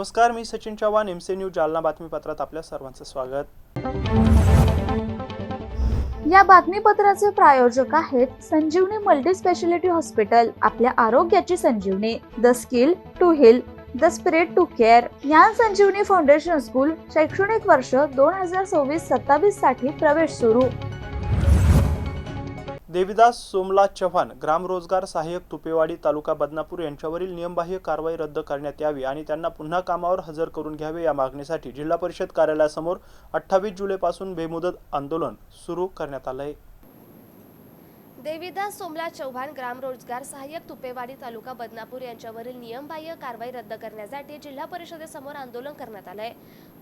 नमस्कार, मी Sachin Chavan, MC news Jalna बातमीपत्रात आपल्या सर्वांचं स्वागत। या बातमीपत्राचे प्रायोजक आहेत संजीवनी मल्टी स्पेशालिटी हॉस्पिटल। आपल्या आरोग्याची Sanjivani, the skill to heal, the spirit to care. Gyan Sanjivani foundation school शैक्षणिक वर्ष 2026-27 साठी प्रवेश सुरू। देविदास सोमला चव्हाण ग्राम रोजगार सहाय्यक तुपेवाडी तालुका बदनापूर यांच्यावरील नियमबाह्य कारवाई रद्द करण्यात यावी आणि त्यांना पुन्हा कामावर हजर करून घ्यावे या मागणीसाठी जिल्हा परिषद कार्यालयासमोर 28 जुलैपासून बेमुदत आंदोलन सुरू करण्यात आले आहे। देविदास सोमला चव्हाण ग्राम रोजगार सहाय्यक तुपेवाडी तालुका बदनापूर यांच्यावरील नियमबाह्य कारवाई रद्द करण्यासाठी जिल्हा परिषदेसमोर आंदोलन करण्यात आले आहे।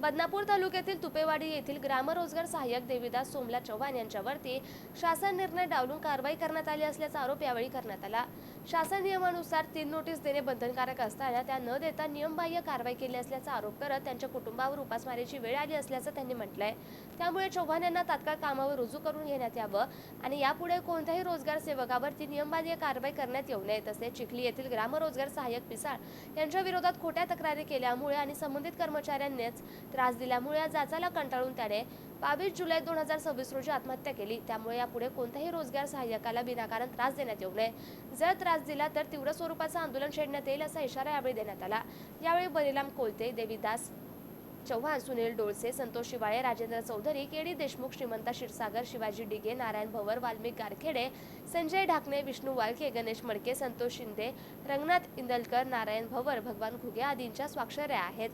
बदनापूर तालुक्यातील तुपेवाडी येथील ग्राम रोजगार सहाय्यक देविदास सोमला चव्हाण यांच्यावरती शासन निर्णय डावलून कारवाई करण्यात आली असल्याचा आरोप यावेळी करण्यात आला। शासन नियमानुसार 3 नोटीस देणे बंधनकारक असताना त्या न देता नियमबाह्य कारवाई केली असल्याचा आरोप करत त्यांच्या कुटुंबावर उपासमारीची वेळ आली असल्याचं त्यांनी म्हटलंय। त्यामुळे चव्हाण यांना तात्काळ कामावर रुजू करून घेण्यात यावं आणि यापुढे कोणत्याही रोजगार सेवकावरती नियमबाह्य कारवाई करण्यात येऊ नये। तसेच चिखली येथील ग्राम रोजगार सहाय्यक पिसाळ यांच्या विरोधात खोट्या तक्रारी केल्यामुळे आणि संबंधित कर्मचाऱ्यांनीच त्रास दिल्यामुळे जाचाला कंटाळून त्याने 22 जुलै 2026 रोजी आत्महत्या केली। त्यामुळे यापुढे कोणत्याही रोजगार सहाय्यकाला विनाकारण त्रास देण्यात येऊ नये। जर त्रास दिला तर तीव्र स्वरूपाचं आंदोलन छेडण्यात येईल असा इशारा यावेळी देण्यात आला। यावेळी बलिराम कोलते, देविदास चव्हाण, सुनील डोळसे, संतोष शिवाळे, राजेंद्र चौधरी, केडी देशमुख, श्रीमंता क्षीरसागर, शिवाजी डिगे, नारायण भवर, वाल्मिक गारखेडे, संजय ढाकणे, विष्णू वालके, गणेश मडके, संतोष शिंदे, रंगनाथ इंदलकर, नारायण भवर, भगवान घुगे आदींच्या स्वाक्षऱ्या आहेत।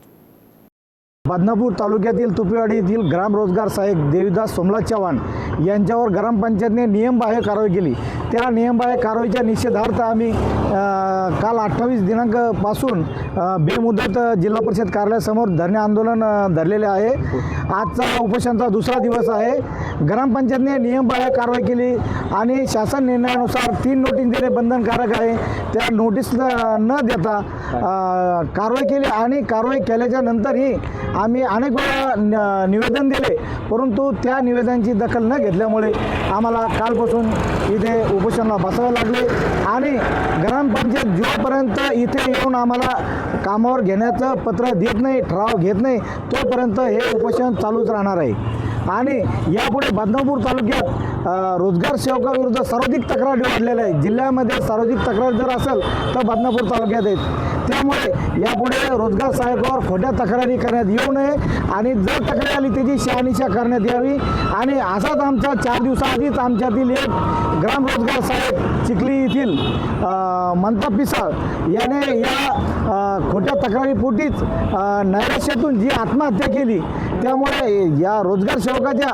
बदनापूर तालुक्यातील तुपेवाडी येथील ग्राम रोजगार सहाय्यक देविदास सोमला चव्हाण यांच्यावर ग्रामपंचायतने नियमबाह्य कारवाई केली। त्या नियमबाह्य कारवाईच्या निषेधार्थ आम्ही काल 28 दिनांकपासून बेमुदत जिल्हा परिषद कार्यालयासमोर धरणे आंदोलन धरलेले आहे। आजचा उपोषणाचा दुसरा दिवस आहे। ग्रामपंचायतने नियमबाह्य कारवाई केली आणि शासन निर्णयानुसार 3 नोटीस देणे बंधनकारक आहे। त्या नोटीस न देता कारवाई केली आणि कारवाई केल्याच्या नंतरही आम्ही अनेक वेळा निवेदन दिले, परंतु त्या निवेदनाची दखल न घेतल्यामुळे आम्हाला कालपासून इथे उपोषणाला बसावे लागले आणि ग्रामपंचायत जोपर्यंत इथे येऊन आम्हाला कामावर घेण्याचं पत्र देत नाही, ठराव घेत नाही, तोपर्यंत हे उपोषण चालूच राहणार आहे। आणि यापुढे बदनापूर तालुक्यात रोजगार सेवकाविरुद्ध सर्वाधिक तक्रारी वाढलेल्या आहेत। जिल्ह्यामध्ये सर्वाधिक तक्रार जर असेल तर बदनापूर तालुक्यात आहेत। त्यामुळे यापुढे रोजगार सहाय्यकावर खोट्या तक्रारी करण्यात येऊ नये आणि जर तक्रार आली त्याची शहानिशा करण्यात यावी। आणि असाच आमचा 4 दिवसाआधीच आमच्यातील एक ग्राम रोजगार सहाय्यक चिखली येथील मंता पिसाळ याने या खोट्या तक्रारीपोटीच नैराश्यातून जी आत्महत्या केली। त्यामुळे या रोजगार सेवकाच्या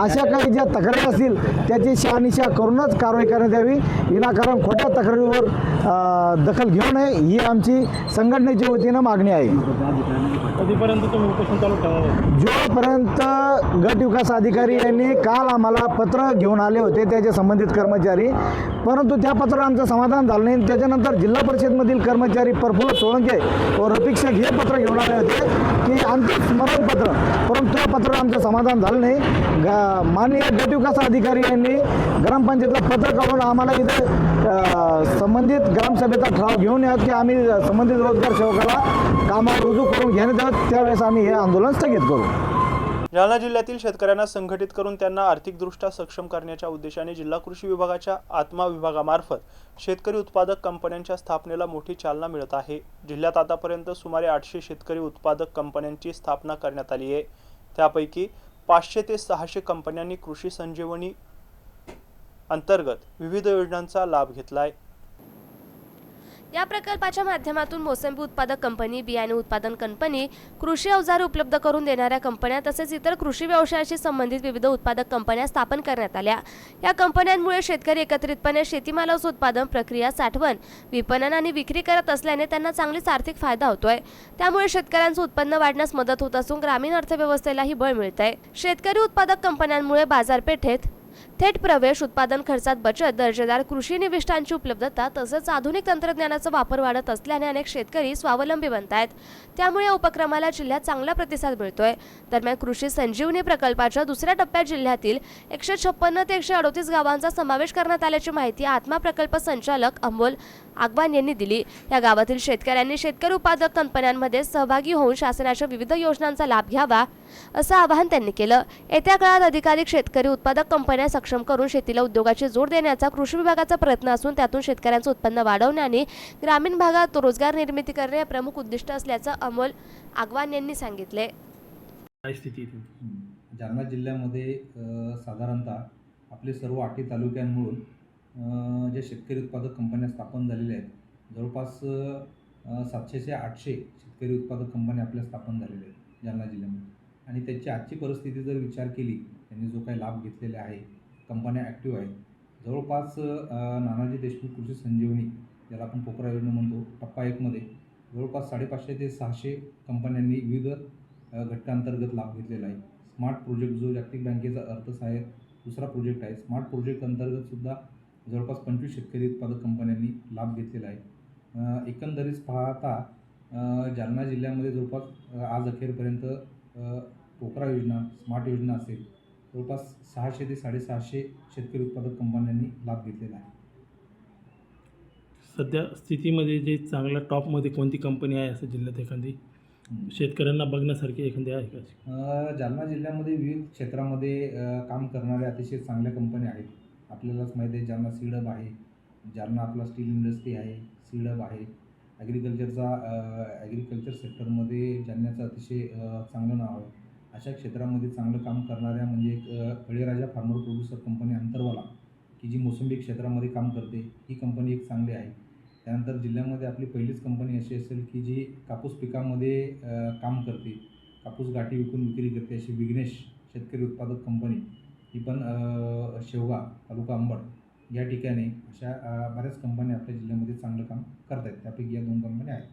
अशा काही ज्या तक्रारी असतील त्याची शहानिशा करूनच कारवाई करण्यात यावी। विनाकारण खोट्या तक्रारीवर दखल घेऊ नये ही आमची संघटनेच्या वतीनं मागणी आहे। कधीपर्यंत तुम्ही उपोषण चालू ठेवावं? जोपर्यंत गट विकास अधिकारी यांनी काल आम्हाला पत्र घेऊन आले होते त्याचे संबंधित कर्मचारी, परंतु त्या पत्रावर आमचं समाधान झालं नाही। त्याच्यानंतर जिल्हा परिषदमधील कर्मचारी प्रफुल्ल सोळंके व रफिक शेख हे पत्र घेऊन आले होते की अंतिम स्मरणपत्र, परंतु त्या पत्रावर आमचं समाधान झालं नाही। माननीय गट विकास अधिकारी यांनी ग्रामपंचायतला पत्र काढून आम्हाला इथे संबंधित ग्रामसभेचा ठराव घेऊन यात की आम्ही संबंधित रोजगार सेवकाला कामावर रुजू करून घेण्यात यावं, त्यावेळेस आम्ही हे आंदोलन स्थगित करू। जालना जिल्ह्यातील शेतकऱ्यांना संघटित करून त्यांना आर्थिकदृष्ट्या सक्षम करण्याच्या उद्देशाने जिल्हा कृषी विभागाच्या आत्मा विभागामार्फत शेतकरी उत्पादक कंपन्यांच्या स्थापनेला मोठी चालना मिळत आहे। जिल्ह्यात आतापर्यंत सुमारे 800 शेतकरी उत्पादक कंपन्यांची स्थापना करण्यात आली आहे। त्यापैकी 500 ते 600 कंपन्यांनी कृषी संजीवनी अंतर्गत विविध योजनांचा लाभ घेतला आहे। या प्रकल्पाच्या माध्यमातून मोसंबी उत्पादक कंपनी, बियाणे उत्पादन कंपनी, कृषी अवजारे उपलब्ध करून देणाऱ्या कंपन्या तसेच इतर कृषी व्यवसायाशी संबंधित विविध उत्पादक कंपन्या स्थापन करण्यात आल्या। या कंपन्यांमुळे शेतकरी एकत्रितपणे शेतीमालाचं उत्पादन, प्रक्रिया, साठवण, विपणन आणि विक्री करत असल्याने त्यांना चांगलीच आर्थिक फायदा होतोय। त्यामुळे शेतकऱ्यांचं उत्पन्न वाढण्यास मदत होत असून ग्रामीण अर्थव्यवस्थेलाही बळ मिळतंय। शेतकरी उत्पादक कंपन्यांमुळे बाजारपेठेत थेट प्रवेश, उत्पादन खर्चात बचत, दर्जेदार कृषी निविष्ठांची उपलब्धता तसंच आधुनिक तंत्रज्ञानाचा वापर वाढत असल्याने अनेक शेतकरी स्वावलंबी बनत आहेत. त्यामुळे या उपक्रमाला जिल्ह्यात चांगला प्रतिसाद मिळतोय. दरम्यान कृषी संजीवनी प्रकल्पाच्या दुसऱ्या टप्प्यात जिल्ह्यातील 156 ते 138 गावांचा समावेश करण्यात आल्याची माहिती आत्मा प्रकल्प संचालक अमोल आगवान यांनी दिली. या गावातील शेतकऱ्यांनी शेतकरी उत्पादक कंपन्यांमध्ये सहभागी होऊन शासनाच्या विविध योजनांचा लाभ घ्यावा असं आवाहन त्यांनी केलं. येत्या काळात अधिकाधिक शेतकरी उत्पादक कंपन्या सक्षम करून शेतीला उद्योगाची जोड देण्याचा कृषी विभागाचा प्रयत्न असून त्यातून शेतकऱ्यांचं उत्पन्न वाढवणे आणि ग्रामीण भागात रोजगार निर्मिती करणे हे प्रमुख उद्दिष्ट असल्याचं अमोल आगवान यांनी सांगितले. काय स्थिती आहे तुमची? जालना जिल्ह्यामध्ये साधारणतः आपले सर्व 8 तालुक्यांमधून जे शेतकरी उत्पादक कंपन्या स्थापन झालेल्या आहेत, जवळपास 700 ते 800 शेतकरी उत्पादक कंपन्या आपल्या स्थापन झालेल्या आहेत जालना जिल्ह्यामध्ये. आणि त्याची आजची परिस्थिती जर विचार केली, त्यांनी जो काही लाभ घेतलेला आहे, कंपन्या ॲक्टिव्ह आहेत. जवळपास नानाजी देशमुख कृषी संजीवनी, ज्याला आपण पोकरा योजना म्हणतो, टप्पा 1मध्ये जवळपास 550 ते 600 कंपन्यांनी विविध घटकांतर्गत लाभ घेतलेला आहे. स्मार्ट प्रोजेक्ट जो जागतिक बँकेचा अर्थसहाय्य दुसरा प्रोजेक्ट आहे, स्मार्ट प्रोजेक्ट अंतर्गतसुद्धा जवळपास 25 शेतकरी उत्पादक कंपन्यांनी लाभ घेतलेला आहे. एकंदरीत पाहता जालना जिल्ह्यामध्ये जवळपास आज अखेरपर्यंत पोकरा योजना, स्मार्ट योजना असेल, जवळपास 600 ते 650 शेतकरी उत्पादक कंपन्यांनी लाभ घेतलेला आहे. सध्या स्थितीमध्ये जे चांगल्या टॉपमध्ये कोणती कंपनी आहे असं जिल्ह्यात एखादी शेतकऱ्यांना बघण्यासारखी एखादी आहे का? जालना जिल्ह्यामध्ये विविध क्षेत्रामध्ये काम करणाऱ्या अतिशय चांगल्या कंपन्या आहेत. आपल्यालाच माहिती आहे, जालना सीडब आहे, जालना आपला स्टील इंडस्ट्री आहे, सीडब आहे. ॲग्रिकल्चर सेक्टरमध्ये जालन्याचं अतिशय चांगलं नाव आहे. अशा क्षेत्रामध्ये चांगलं काम करणाऱ्या म्हणजे बळीराजा फार्मर प्रोड्युसर कंपनी अंतरवाला, की जी मोसंबी क्षेत्रामध्ये काम करते, ही कंपनी एक चांगली आहे. त्यानंतर जिल्ह्यामध्ये आपली पहिलीच कंपनी अशी असेल की जी कापूस पिकामध्ये काम करते, कापूस गाठी विकून विक्री करते, अशी विघ्नेश शेतकरी उत्पादक कंपनी, ही पण शेवगा तालुका अंबड या ठिकाणी अशा बऱ्याच कंपन्या आपल्या जिल्ह्यामध्ये चांगलं काम करत आहेत. त्यापैकी या 2 कंपन्या आहेत.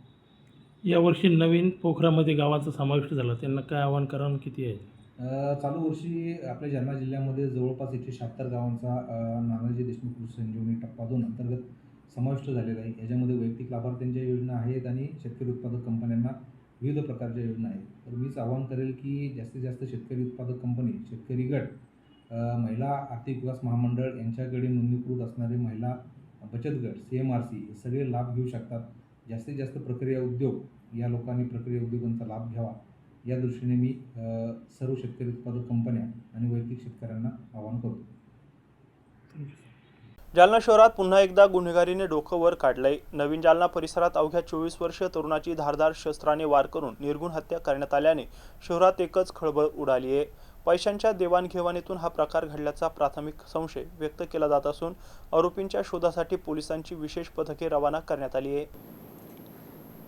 यावर्षी नवीन पोखरामध्ये गावांचा समावेश झाला, त्यांना काय आव्हान करावं किती आहे? चालू वर्षी आपल्या जालना जिल्ह्यामध्ये जवळपास 176 गावांचा नानाजी देशमुख कृषी संजीवनी टप्पा 2 अंतर्गत समाविष्ट झालेला आहे. याच्यामध्ये वैयक्तिक लाभार्थ्यांच्या योजना आहेत आणि शेतकरी उत्पादक कंपन्यांना विविध प्रकारच्या योजना आहेत. तर मीच आवाहन करेल की जास्तीत जास्त शेतकरी उत्पादक कंपनी, शेतकरी गट, महिला आर्थिक विकास महामंडळ यांच्याकडे नोंदणीकृत असणारे महिला बचत गट, CMRC हे सगळे लाभ घेऊ शकतात. जास्तीत जास्त प्रक्रिया उद्योग या लोकांनी प्रक्रिया उद्योगांचा लाभ घ्यावा, या दृष्टीने मी सर्व शेतकरी उत्पादक कंपन्या आणि वैयक्तिक शेतकऱ्यांना आवाहन करतो. जालना शहरात पुन्हा एकदा गुन्हेगारीने डोकं वर काढलंय. नवीन जालना परिसरात अवघ्या 24 वर्षीय तरुणाची धारदार शस्त्राने वार करून निर्घुण हत्या करण्यात आल्याने शहरात एकच खळबळ उडाली आहे. पैशांच्या देवाणघेवाणीतून हा प्रकार घडल्याचा प्राथमिक संशय व्यक्त केला जात असून आरोपींच्या शोधासाठी पोलिसांची विशेष पथके रवाना करण्यात आली आहे.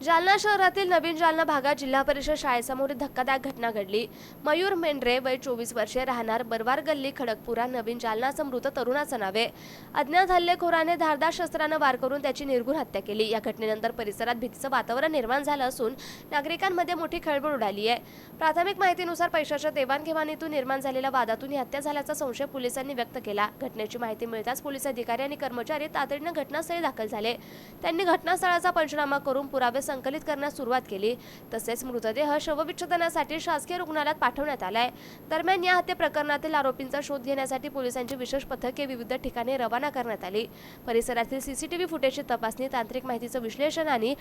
जालना शहरातील नवीन जालना भागात जिल्हा परिषद शाळेसमोर धक्कादायक घटना घडली. मयूर मेंढरे, वय 24 वर्षे, राहणार बरवार गल्ली, खडकपुरा, नवीन जालना असं मृत तरुणाचं नाव आहे. अज्ञात हल्लेखोराने धारदार शस्त्रानं वार करून त्याची निर्घुण हत्या केली. या घटनेनंतर परिसरात भीतीचं वातावरण निर्माण झालं असून नागरिकांमध्ये मोठी खळबळ उडाली आहे. प्राथमिक माहितीनुसार पैशाच्या देवाणघेवाणीतून निर्माण झालेल्या वादातून ही हत्या झाल्याचा संशय पोलिसांनी व्यक्त केला. घटनेची माहिती मिळताच पोलीस अधिकारी आणि कर्मचारी तातडीनं घटनास्थळी दाखल झाले. त्यांनी घटनास्थळाचा पंचनामा करून पुरावे संकलित करण्यास सुरुवात केली. तसेच मृतदेह शवविच्छेदनासाठी शासकीय रुग्णालयात पाठवण्यात आलाय. दरम्यान या हत्या प्रकरणातील आरोपींचा शोध घेण्यासाठी पोलिसांची विशेष पथके विविध ठिकाणी रवाना करण्यात आली. परिसरातील CCTV फुटेजची तपासणी, तांत्रिक माहितीचं विश्लेषण आणि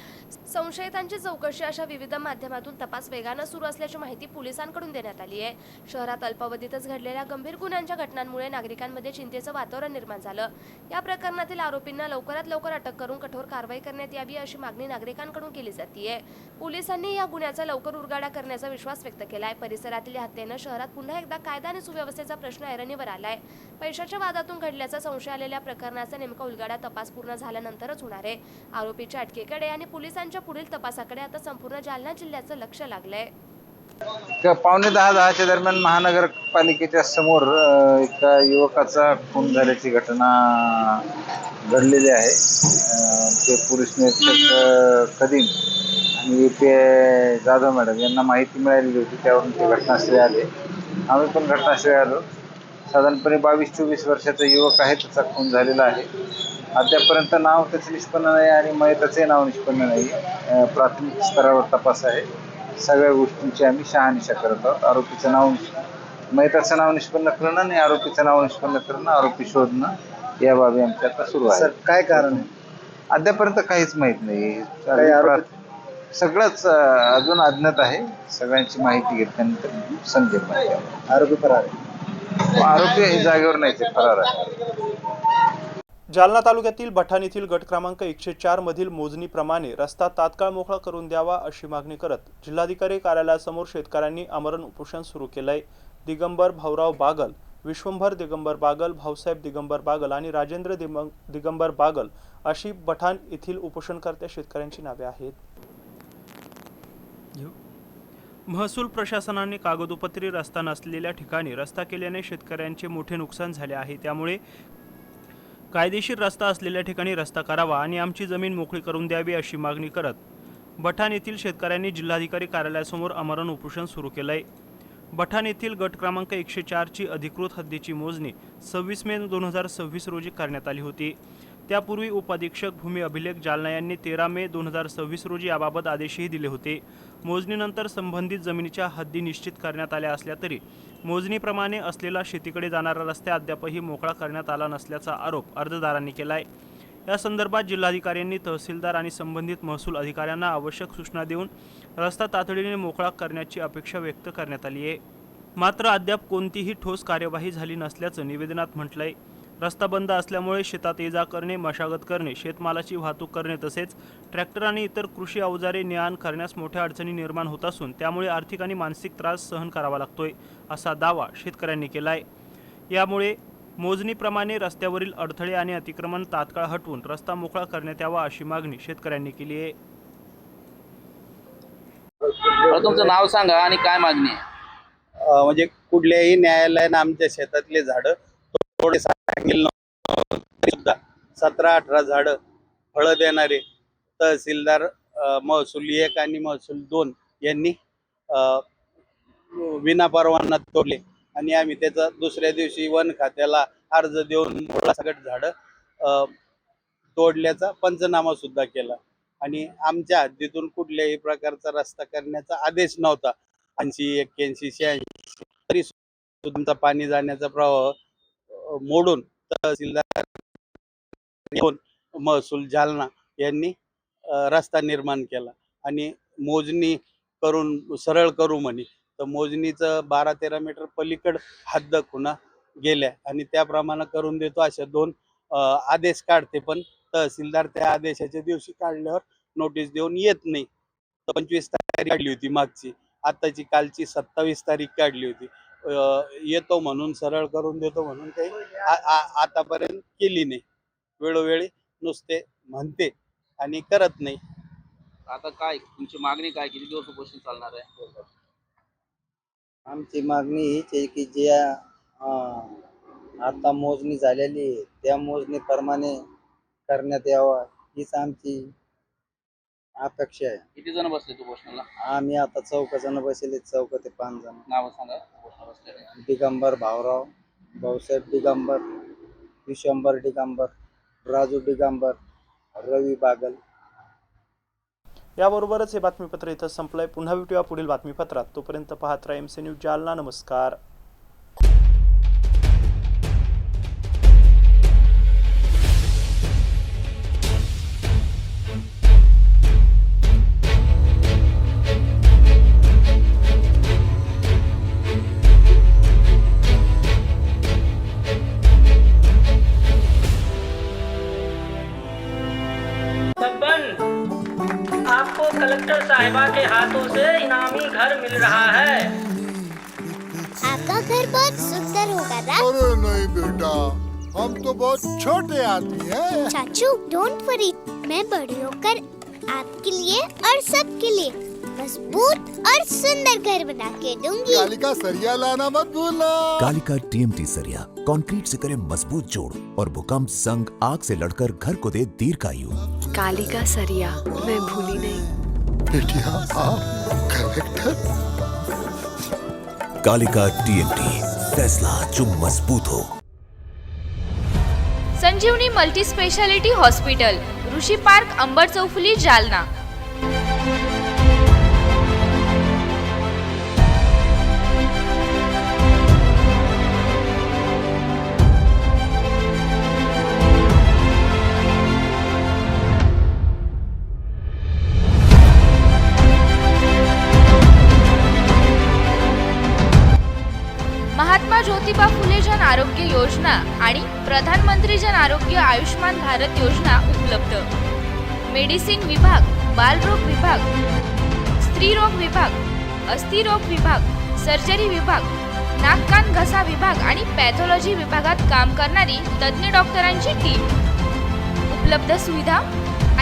संशयितांची चौकशी अशा विविध माध्यमातून तपास वेगानं सुरू असल्याची माहिती पोलिसांकडून देण्यात आली आहे. शहरात अल्पावधीतच घडलेल्या गंभीर गुन्ह्यांच्या घटनांमुळे नागरिकांमध्ये चिंतेचं वातावरण निर्माण झालं. या प्रकरणातील आरोपींना लवकरात लवकर अटक करून कठोर कारवाई करण्यात यावी अशी मागणी नागरिकांकडून केली जाते. पोलिसांनी या गुन्ह्याचा लवकर उलगडा करण्याचा विश्वास व्यक्त केलाय. परिसरातील या हत्येनं शहरात पुन्हा एकदा कायदा आणि सुव्यवस्थेचा प्रश्न ऐरणीवर आलाय. पैशाच्या वादातून घडल्याचा संशय आलेल्या प्रकरणाचा नेमका उलगडा तपास पूर्ण झाल्यानंतरच होणार आहे. आरोपीच्या अटकेकडे आणि पोलिसांच्या पुढील तपासाकडे आता संपूर्ण जालना जिल्ह्याचं लक्ष लागलंय. 9:45 दरम्यान महानगरपालिकेच्या समोर एका युवकाचा खून झाल्याची घटना घडलेली आहे. ते पोलीस निरीक्षक कदीम आणि AP जाधव मॅडम यांना माहिती मिळालेली होती. त्यावरून ते घटनास्थळी आले. आम्ही पण घटनास्थळी आलो. साधारणपणे 22-24 वर्षाचा युवक आहे. त्याचा खून झालेला आहे. अद्यापर्यंत नाव त्याचं निष्पन्न नाही आणि मयताचे नाव निष्पन्न नाही. प्राथमिक स्तरावर तपास आहे. सगळ्या गोष्टींची आम्ही शहानिशा करत आहोत. आरोपीचं नाव मयताचं नाव निष्पन्न करणं आणि आरोपीचं नाव निष्पन्न करणं, आरोपी शोधणं या बाबी आमच्या आता सुरू आहे. काय कारण आहे? अद्यापर्यंत काहीच माहित नाही. सगळंच अजून अज्ञात आहे. सगळ्यांची माहिती घेतल्यानंतर समजेल. आरोपी फरार आहे. आरोपी हे जागेवर नाही, ते फरार आहे. जालना तालुक्यातील बठाण येथील गट क्रमांक 104 मधील मोजणीप्रमाणे रस्ता तात्काळ मोकळा करून द्यावा अशी मागणी करत जिल्हाधिकारी कार्यालयासमोर शेतकऱ्यांनी आमरण उपोषण सुरू केलंय. दिगंबर भाऊराव बागल, विश्वंभर दिगंबर बागल, भाऊसाहेब दिगंबर बागल आणि राजेंद्र दिगंबर बागल अशी बठाण येथील उपोषणकर्त्या शेतकऱ्यांची नावे आहेत. महसूल प्रशासनाने कागदोपत्री रस्ता नसलेल्या ठिकाणी रस्ता केल्याने शेतकऱ्यांचे मोठे नुकसान झाले आहे. त्यामुळे कायदेशीर रस्ता असलेल्या ठिकाणी रस्ता करावा आणि आमची जमीन मोकळी करून द्यावी अशी मागणी करत बठाण येथील शेतकऱ्यांनी जिल्हाधिकारी कार्यालयासमोर आमरण उपोषण सुरू केलंय. बठाण येथील गट क्रमांक 104 ची अधिकृत हद्दीची मोजणी 26 मे 2026 रोजी करण्यात आली होती. त्यापूर्वी उपअधीक्षक भूमी अभिलेख जालना यांनी 13 मे 2026 रोजी याबाबत आदेशही दिले होते. मोजणीनंतर संबंधित जमिनीच्या हद्दी निश्चित करण्यात आल्या असल्या तरी मोजणीप्रमाणे असलेला शेतीकडे जाणारा रस्ता अद्यापही मोकळा करण्यात आला नसल्याचा आरोप अर्जदारांनी केलाय. या संदर्भात जिल्हाधिकाऱ्यांनी तहसीलदार आणि संबंधित महसूल अधिकाऱ्यांना आवश्यक सूचना देऊन रस्ता तातडीने मोकळा करण्याची अपेक्षा व्यक्त करण्यात आली आहे. मात्र अद्याप कोणतीही ठोस कार्यवाही झाली नसल्याचं निवेदनात म्हटलंय. रस्ता बंद असल्यामुळे शेतात ये जा करणे, मशागत करणे, शेतमालाची वाहतूक करणे तसेच ट्रॅक्टर आणि इतर कृषी अवजारे ने-आण करण्यास मोठ्या अडचणी निर्माण होत असून त्यामुळे आर्थिक आणि मानसिक त्रास सहन करावा लागतोय असा दावा शेतकऱ्यांनी केलाय. यामुळे मोजणीप्रमाणे रस्त्यावरील अडथळे आणि अतिक्रमण तात्काळ हटवून रस्ता मोकळा करण्यात यावा अशी मागणी शेतकऱ्यांनी केली आहे. तुमचं नाव सांगा आणि काय मागणी आहे? म्हणजे कुठल्याही न्यायालयानं आमच्या शेतातले झाडं थोडे सांगितलं सुद्धा 17-18 झाडं फळं देणारे तहसीलदार महसूल 1 आणि महसूल 2 यांनी विनापरवाना तोडले आणि आम्ही त्याचा दुसऱ्या दिवशी वन खात्याला अर्ज देऊन सकट झाडं तोडल्याचा पंचनामा सुद्धा केला आणि आमच्या हद्दीतून कुठल्याही प्रकारचा रस्ता करण्याचा आदेश नव्हता. 80, 81, 86 तरी सुद्धा पाणी जाण्याचा प्रवाह मोडून तहसीलदार महसूल जालना यांनी रस्ता निर्माण केला आणि मोजणी करून सरळ करू म्हणे तर मोजणीचं 12-13 मीटर पलीकड हद्द खुणा गेल्या आणि त्याप्रमाणे करून देतो अशा 2 आदेश काढते. पण तहसीलदार त्या आदेशाच्या दिवशी काढल्यावर नोटीस देऊन येत नाही. 25 तारीख काढली होती मागची, आताची कालची 27 तारीख काढली होती. येतो म्हणून सरळ करून देतो म्हणून काही आतापर्यंत केली नाही. वेळोवेळी नुसते म्हणते आणि करत नाही. आता काय तुमची मागणी काय, किती दिवस उपोषण चालणार आहे? आमची मागणी हीच आहे की ज्या आता मोजणी झालेली आहे त्या मोजणीप्रमाणे करण्यात यावा हीच आमची अपेक्षा आहे. किती जण बसले उपोषणाला? आम्ही आता 4 जण बसले, 4 ते 5 जण. नाव सांगा उपोषणाला बसलेले. दिगंबर भाऊराव, भाऊसाहेब दिगंबर, विश्वंभर दिगंबर, राजू दिगंबर, रवी बागल. याबरोबरच हे बातमीपत्र इथं संपलंय. पुन्हा भेटूया पुढील बातमीपत्रात. तोपर्यंत पाहत राहा MC न्यूज जालना. नमस्कार. आपको कलेक्टर साहिबा के हाथों से इनामी घर मिल रहा है। आपका घर बहुत सुंदर होगा ना? अरे नहीं बेटा, हम तो बहुत छोटे आदमी हैं। चाचू डोंट वरी, मैं बड़ी होकर आपके लिए और सबके लिए मजबूत और सुंदर घर बना के दूंगी। कालिका सरिया लाना मत भूलना। कालिका TMT सरिया कंक्रीट से करे मजबूत जोड़ और भूकंप, जंग, आग से लड़कर घर को दे दीर्घायु। कालिका सरिया मैं भूली नहीं। बेटिया आप कलेक्टर। कालिका TMT फैसला जो मजबूत हो। संजीवनी मल्टी स्पेशालिटी हॉस्पिटल, ऋषी पार्क, अंबर चौफुली, जालना। महात्मा ज्योतिबा फुले जन आरोग्य योजना आणि प्रधानमंत्री जन आरोग्य आयुष्मान भारत योजना उपलब्ध। मेडिसिन विभाग, बालरोग विभाग, स्त्रीरोग विभाग, अस्थिरोग विभाग, सर्जरी विभाग, नाक कान घसा विभाग आणि पॅथॉलॉजी विभागात काम करणारी तज्ञ डॉक्टरांची टीम। उपलब्ध सुविधा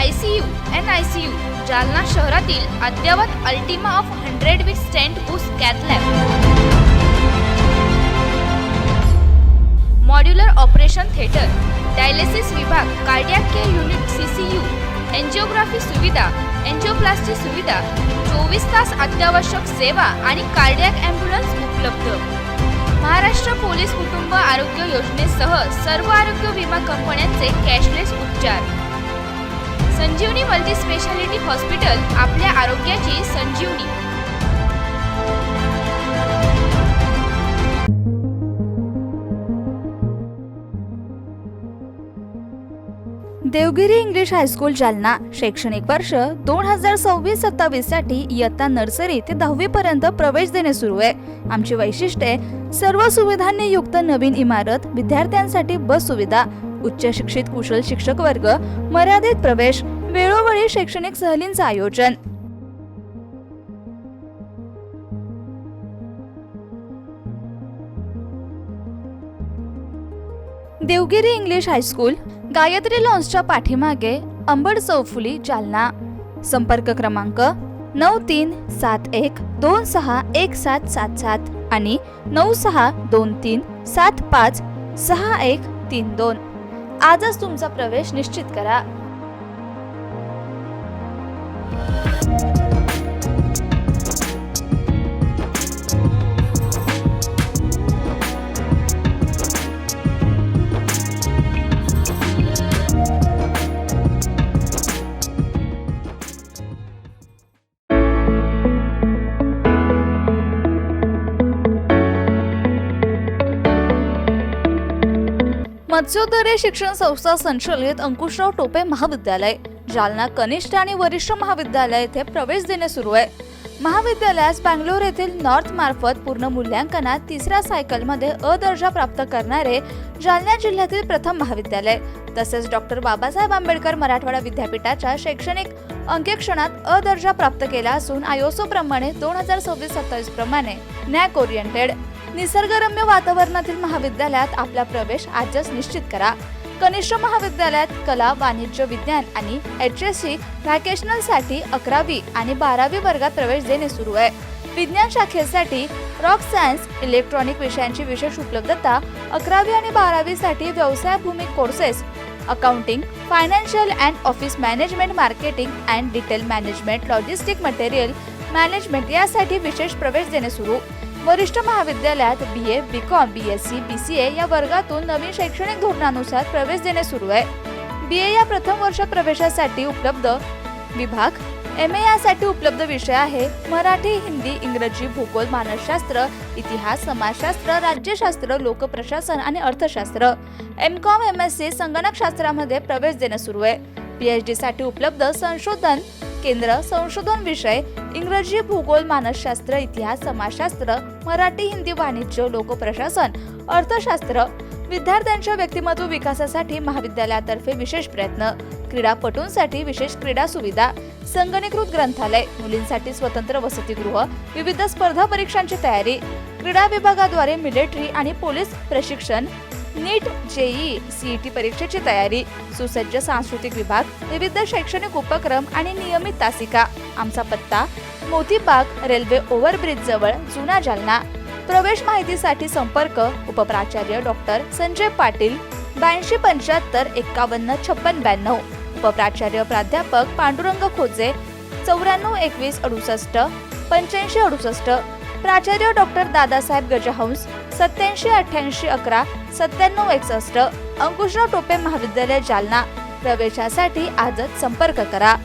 ICU, NICU, जालना शहरातील अद्ययावत ultima of 100 with stent boost cath lab, modular operation theatre, dialysis विभाग, cardiac care unit CCU, angiography सुविधा, एंजिओप्लास्टी सुविधा, 24 तास अत्यावश्यक सेवा आणि कार्डियक ॲम्ब्युलन्स उपलब्ध। महाराष्ट्र पोलीस कुटुंब आरोग्य योजनेसह सर्व आरोग्य विमा कंपन्यांचे कॅशलेस उपचार। संजीवनी मल्टी स्पेशालिटी हॉस्पिटल, आपल्या आरोग्याची संजीवनी। देवगिरी इंग्लिश हायस्कूल जालना शैक्षणिक वर्ष 2026-27 साठी इयत्ता नर्सरी ते 10वी पर्यंत प्रवेश देणे सुरू आहे। आमची वैशिष्ट्ये सर्व सुविधांनी युक्त नवीन इमारत, विद्यार्थ्यांसाठी बस सुविधा, उच्च शिक्षित कुशल शिक्षक वर्ग, मर्यादित प्रवेश, वेळोवेळी शैक्षणिक सहलींचं आयोजन। देवगिरी इंग्लिश हायस्कूल, गायत्री लॉन्सच्या पाठीमागे, अंबड चौफुली, जालना। संपर्क क्रमांक 9371261777 आणि 9623756132। आजच तुमचा प्रवेश निश्चित करा। मत्स्योदय शिक्षण संस्था संचलित अंकुशराव टोपे महाविद्यालय, जालना कनिष्ठ आणि वरिष्ठ महाविद्यालय येथे प्रवेश देणे सुरू आहे। महाविद्यालयास बँगलोर येथील नॉर्थ मार्फत पूर्ण मूल्यांकनात 3ऱ्या सायकलमध्ये अ दर्जा प्राप्त करणारे जालना जिल्ह्यातील प्रथम महाविद्यालय, तसेच डॉक्टर बाबासाहेब आंबेडकर मराठवाडा विद्यापीठाच्या शैक्षणिक अंकेक्षणात अ दर्जा प्राप्त केला असून आयएसओ प्रमाणे 2026-27 प्रमाणे नॅक ओरिएंटेड निसर्गरम्य वातावरणातील महाविद्यालयात आपला प्रवेश आजच निश्चित करा। कनिष्ठ महाविद्यालयात कला, वाणिज्य, विज्ञान आणि HSC व्हॅकेशनल साठी 11वी आणि 12वी वर्गात प्रवेश देणे सुरू आहे। विज्ञान शाखेसाठी रॉक सायन्स, इलेक्ट्रॉनिक विषयांची विशेष उपलब्धता, 11वी आणि 12वी साठी व्यवसायभूमिक courses, accounting, financial and office management, marketing and retail management, logistic material management यासाठी विशेष प्रवेश देणे सुरू। वरिष्ठ महाविद्यालयात BA, BCom, BSc, BCA या वर्गातून नवीन शैक्षणिक धोरणानुसार प्रवेश देणे सुरू आहे। BA या प्रथम वर्ष प्रवेशासाठी उपलब्ध विभाग, MA यासाठी उपलब्ध विषय आहे मराठी, हिंदी, इंग्रजी, भूगोल, मानसशास्त्र, इतिहास, समाजशास्त्र, राज्यशास्त्र, लोकप्रशासन आणि अर्थशास्त्र। MCom, MSc संगणकशास्त्रामध्ये प्रवेश देणे सुरू आहे। PhD साठी उपलब्ध संशोधन केंद्र, संशोधन विषय इंग्रजी, भूगोल, मानसशास्त्र, इतिहास, समाजशास्त्र, मराठी, हिंदी, वाणिज्य, लोकप्रशासन, अर्थशास्त्र। विद्यार्थ्यांच्या व्यक्तिमत्व विकासासाठी महाविद्यालयातर्फे विशेष प्रयत्न, क्रीडापटूंसाठी विशेष क्रीडा सुविधा, संगणकीकृत ग्रंथालय, मुलींसाठी स्वतंत्र वसतिगृह, विविध स्पर्धा परीक्षांची तयारी, क्रीडा विभागाद्वारे मिलिटरी आणि पोलीस प्रशिक्षण, नीट, JEE, CET परीक्षेची तयारी, सुसज्ज सांस्कृतिक विभाग, विविध शैक्षणिक उपक्रम आणि नियमित तासिका। आमचा पत्ता मोतीबाग, रेल्वे ओव्हरब्रिज जवळ, जुना जालना। प्रवेश माहितीसाठी संपर्क उपप्राचार्य डॉक्टर संजय पाटील 8275515692, उपप्राचार्य प्राध्यापक पांडुरंग खोजे 942168 8568, प्राचार्य डॉक्टर दादासाहेब गजहंस 878811 9761 अंकुशराव टोपे महाविद्यालय जालना. प्रवेशासाठी आजच संपर्क करा.